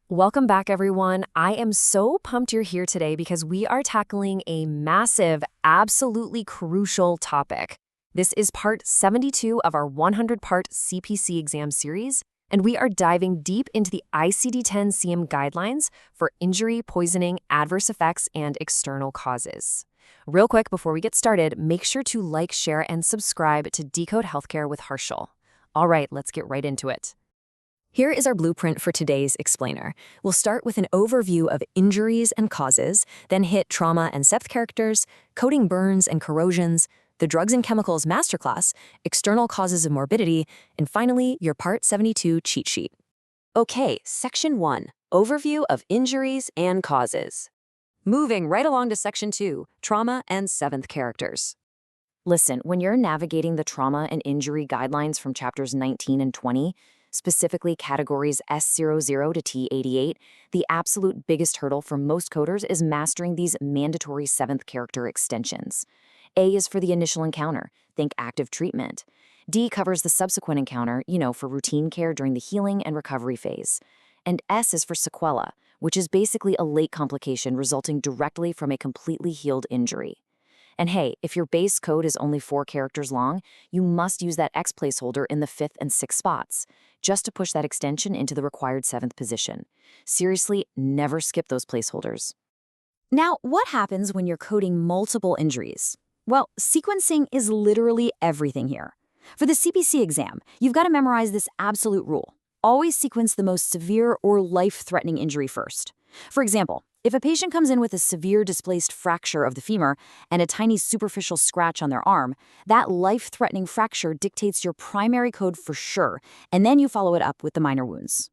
Welcome back, everyone. I am so pumped you're here today because we are tackling a massive, absolutely crucial topic. This is part 72 of our 100-part CPC exam series, and we are diving deep into the ICD-10-CM guidelines for injury, poisoning, adverse effects, and external causes. Real quick, before we get started, make sure to like, share, and subscribe to Decode Healthcare with Harshal. All right, let's get right into it. Here is our blueprint for today's explainer. We'll start with an overview of injuries and causes, then hit trauma and septh characters, coding burns and corrosions, the drugs and chemicals masterclass, external causes of morbidity, and finally, your Part 72 cheat sheet. Okay, Section 1, Overview of Injuries and Causes. Moving right along to Section 2, Trauma and Seventh Characters. Listen, when you're navigating the trauma and injury guidelines from Chapters 19 and 20, specifically categories S00 to T88, the absolute biggest hurdle for most coders is mastering these mandatory seventh character extensions. A is for the initial encounter, think active treatment. D covers the subsequent encounter, for routine care during the healing and recovery phase. And S is for sequela, which is basically a late complication resulting directly from a completely healed injury. And hey, if your base code is only 4 characters long, you must use that X placeholder in the 5th and 6th spots, just to push that extension into the required 7th position. Seriously, never skip those placeholders. Now, what happens when you're coding multiple injuries? Well, sequencing is literally everything here. For the CPC exam, you've got to memorize this absolute rule. Always sequence the most severe or life-threatening injury first. For example, if a patient comes in with a severe displaced fracture of the femur and a tiny superficial scratch on their arm, that life-threatening fracture dictates your primary code for sure, and then you follow it up with the minor wounds.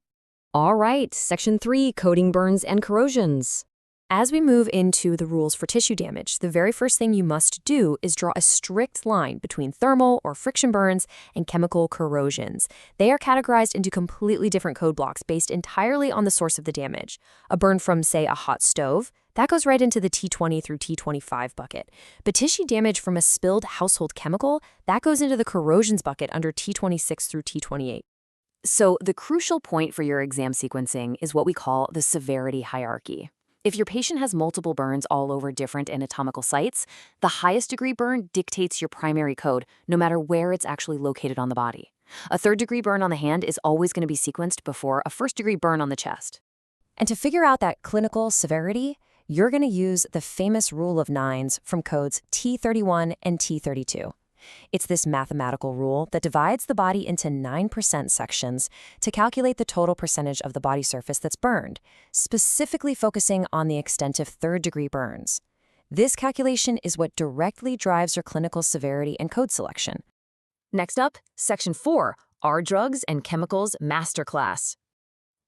All right, Section 3, Coding Burns and Corrosions. As we move into the rules for tissue damage, the very first thing you must do is draw a strict line between thermal or friction burns and chemical corrosions. They are categorized into completely different code blocks based entirely on the source of the damage. A burn from, say, a hot stove, that goes right into the T20 through T25 bucket. But tissue damage from a spilled household chemical, that goes into the corrosions bucket under T26 through T28. So the crucial point for your exam sequencing is what we call the severity hierarchy. If your patient has multiple burns all over different anatomical sites, the highest degree burn dictates your primary code, no matter where it's actually located on the body. A 3rd degree burn on the hand is always going to be sequenced before a 1st degree burn on the chest. And to figure out that clinical severity, you're going to use the famous rule of 9s from codes T31 and T32. It's this mathematical rule that divides the body into 9% sections to calculate the total percentage of the body surface that's burned, specifically focusing on the extent of 3rd-degree burns. This calculation is what directly drives your clinical severity and code selection. Next up, Section 4, R Drugs and Chemicals Masterclass.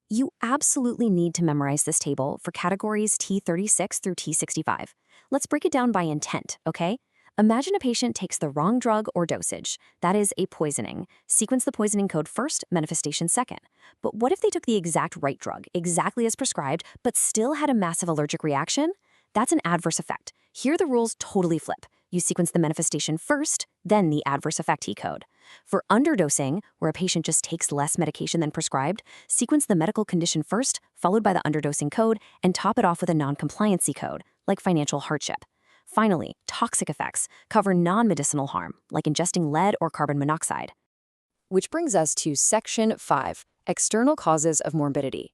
You absolutely need to memorize this table for categories T36 through T65. Let's break it down by intent, okay? Imagine a patient takes the wrong drug or dosage. That is a poisoning. Sequence the poisoning code first, manifestation second. But what if they took the exact right drug, exactly as prescribed, but still had a massive allergic reaction? That's an adverse effect. Here the rules totally flip. You sequence the manifestation first, then the adverse effect T code. For underdosing, where a patient just takes less medication than prescribed, sequence the medical condition first, followed by the underdosing code, and top it off with a non-compliancy code, like financial hardship. Finally, toxic effects cover non-medicinal harm, like ingesting lead or carbon monoxide. Which brings us to Section 5, External Causes of Morbidity.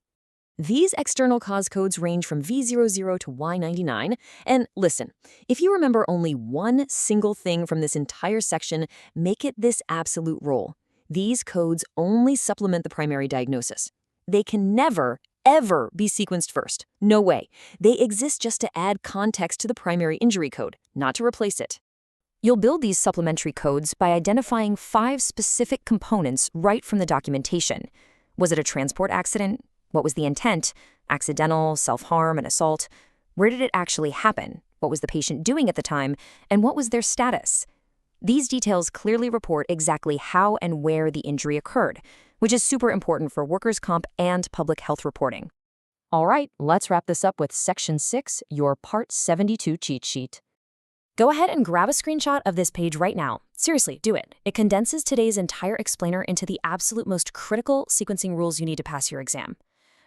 These external cause codes range from V00 to Y99, and listen, if you remember only one single thing from this entire section, make it this absolute rule. These codes only supplement the primary diagnosis. They can never, ever be sequenced first. No way. They exist just to add context to the primary injury code, not to replace it. You'll build these supplementary codes by identifying 5 specific components right from the documentation. Was it a transport accident? What was the intent? Accidental, self-harm, and assault? Where did it actually happen? What was the patient doing at the time? And what was their status? These details clearly report exactly how and where the injury occurred, which is super important for workers' comp and public health reporting. All right, let's wrap this up with Section 6, your Part 72 cheat sheet. Go ahead and grab a screenshot of this page right now. Seriously, do it. It condenses today's entire explainer into the absolute most critical sequencing rules you need to pass your exam.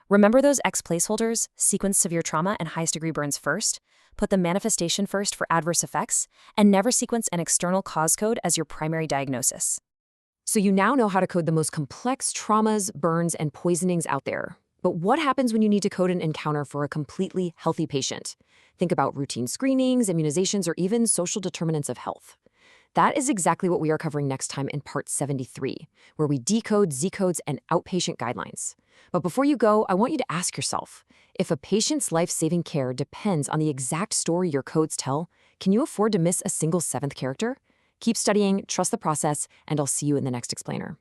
Remember those X placeholders, sequence severe trauma and highest degree burns first, put the manifestation first for adverse effects, and never sequence an external cause code as your primary diagnosis. So you now know how to code the most complex traumas, burns, and poisonings out there. But what happens when you need to code an encounter for a completely healthy patient? Think about routine screenings, immunizations, or even social determinants of health. That is exactly what we are covering next time in Part 73, where we decode Z-codes and outpatient guidelines. But before you go, I want you to ask yourself, if a patient's life-saving care depends on the exact story your codes tell, can you afford to miss a single seventh character? Keep studying, trust the process, and I'll see you in the next explainer.